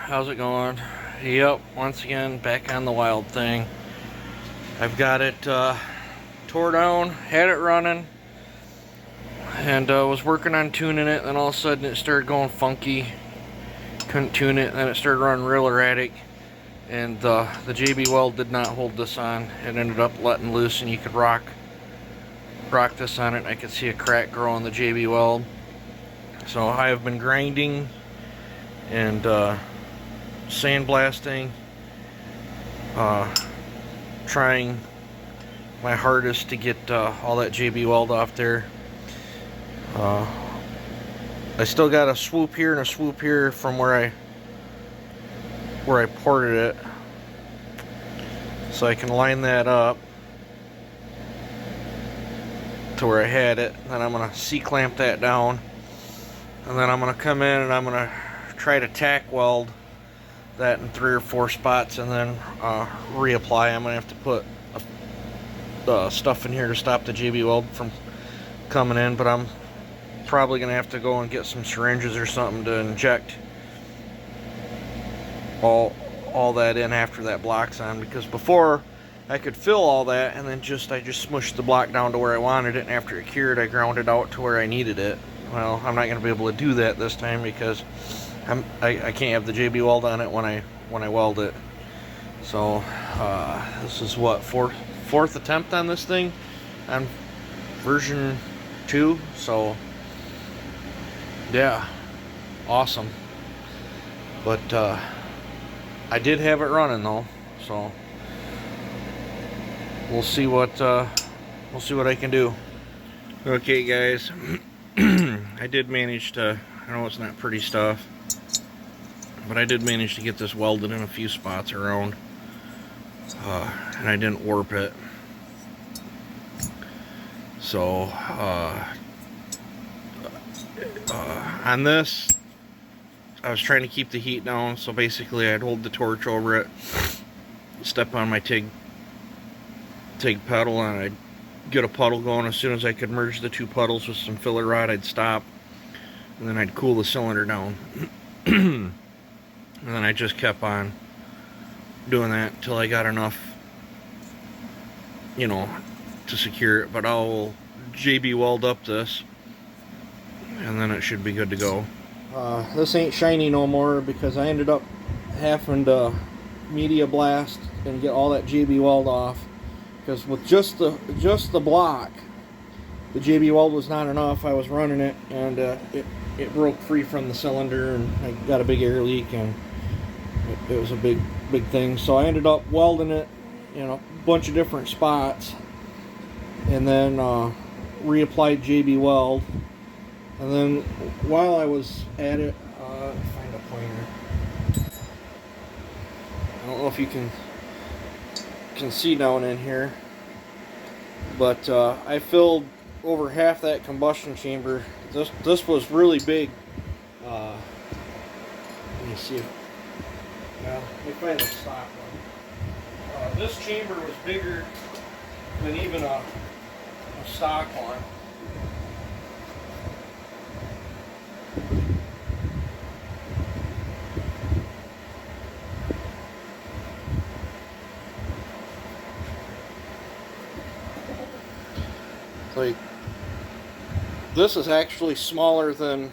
how's it going? Yep, once again, back on the Weld thing. I've got it tore down, had it running, and was working on tuning it, and all of a sudden it started going funky. Couldn't tune it, and then it started running real erratic, and the JB Weld did not hold this on. It ended up letting loose, and you could rock this on it. I could see a crack grow in the JB Weld. So I have been grinding and sandblasting, trying my hardest to get all that JB Weld off there. I still got a swoop here and a swoop here from where I ported it, so I can line that up to where I had it. Then I'm gonna C-clamp that down, and then I'm gonna come in and I'm gonna try to tack weld that in 3 or 4 spots, and then reapply. I'm gonna have to put stuff in here to stop the JB Weld from coming in, but I'm probably gonna have to go and get some syringes or something to inject all that in after that block's on, because before I could fill all that and then I just smushed the block down to where I wanted it, and after it cured I ground it out to where I needed it. Well, I'm not gonna be able to do that this time because I can't have the JB Weld on it when I weld it. So this is what, fourth attempt on this thing on version 2. So yeah, awesome. But I did have it running though, so we'll see what I can do. Okay guys, I did manage to, I know it's not pretty stuff, but I did manage to get this welded in a few spots around, and I didn't warp it. So on this, I was trying to keep the heat down, so basically I'd hold the torch over it, step on my TIG pedal, and I'd get a puddle going. As soon as I could merge the 2 puddles with some filler rod, I'd stop, and then I'd cool the cylinder down. And then I just kept on doing that until I got enough, you know, to secure it. But I'll JB Weld up this, and then it should be good to go. This ain't shiny no more because I ended up having to media blast and get all that JB Weld off, because with just the block, the JB Weld was not enough. I was running it, and it broke free from the cylinder, and I got a big air leak, and it was a big thing. So I ended up welding it in a bunch of different spots, and then reapplied JB Weld. And then while I was at it, find a pointer. I don't know if you can see down in here, but I filled over half that combustion chamber. This was really big. Let me see. Let me find the stock one. This chamber was bigger than even a stock one. Like, this is actually smaller than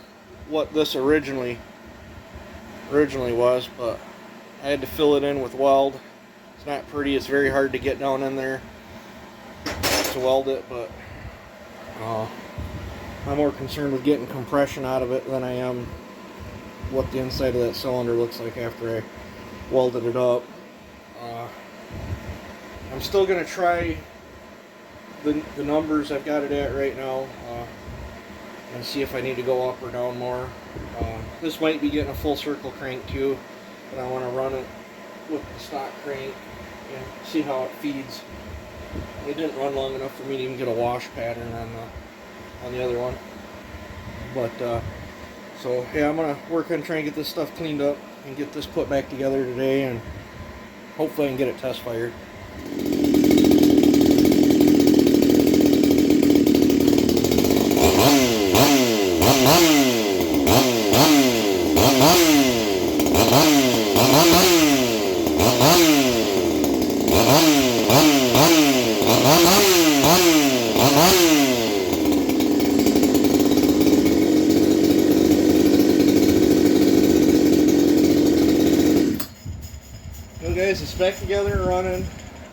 what this originally was, but I had to fill it in with weld. It's not pretty. It's very hard to get down in there to weld it, but I'm more concerned with getting compression out of it than I am what the inside of that cylinder looks like after I welded it up. I'm still going to try the numbers I've got it at right now, and see if I need to go up or down more. This might be getting a full circle crank too, but I want to run it with the stock crank and see how it feeds. It didn't run long enough for me to even get a wash pattern on the other one. But so yeah, I'm gonna work on trying to get this stuff cleaned up and get this put back together today, and hopefully I can get it test fired. Welding. motor running.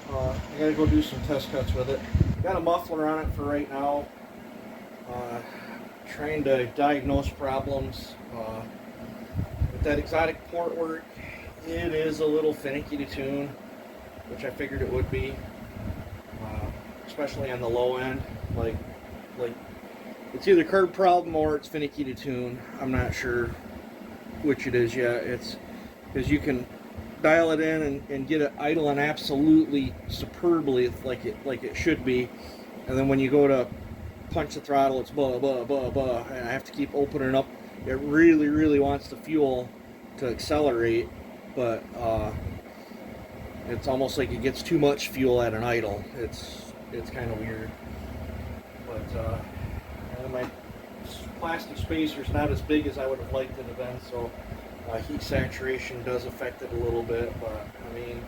I gotta go do some test cuts with it. Got a muffler on it for right now. Trying to diagnose problems. With that exotic port work, it is a little finicky to tune, which I figured it would be, especially on the low end. Like it's either carb problem or it's finicky to tune. I'm not sure which it is yet. It's because you can dial it in and get it idling absolutely superbly like it should be, and then when you go to punch the throttle, it's blah blah blah blah, and I have to keep opening up. It really wants the fuel to accelerate, but it's almost like it gets too much fuel at an idle. It's kind of weird. But and my plastic spacer's not as big as I would have liked it to have been, so heat saturation does affect it a little bit. But I mean,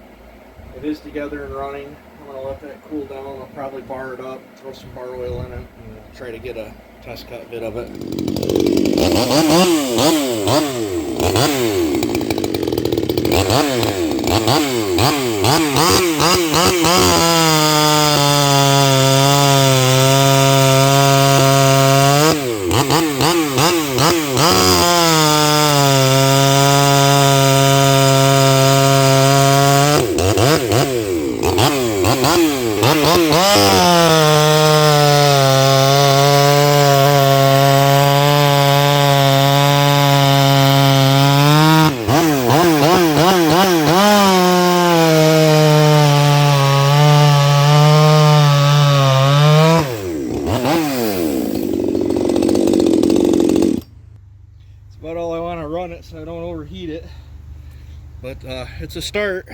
it is together and running. I'm going to let that cool down. I'll probably bar it up, throw some bar oil in it, and try to get a test cut bit of it. About all I want to run it so I don't overheat it, but it's a start.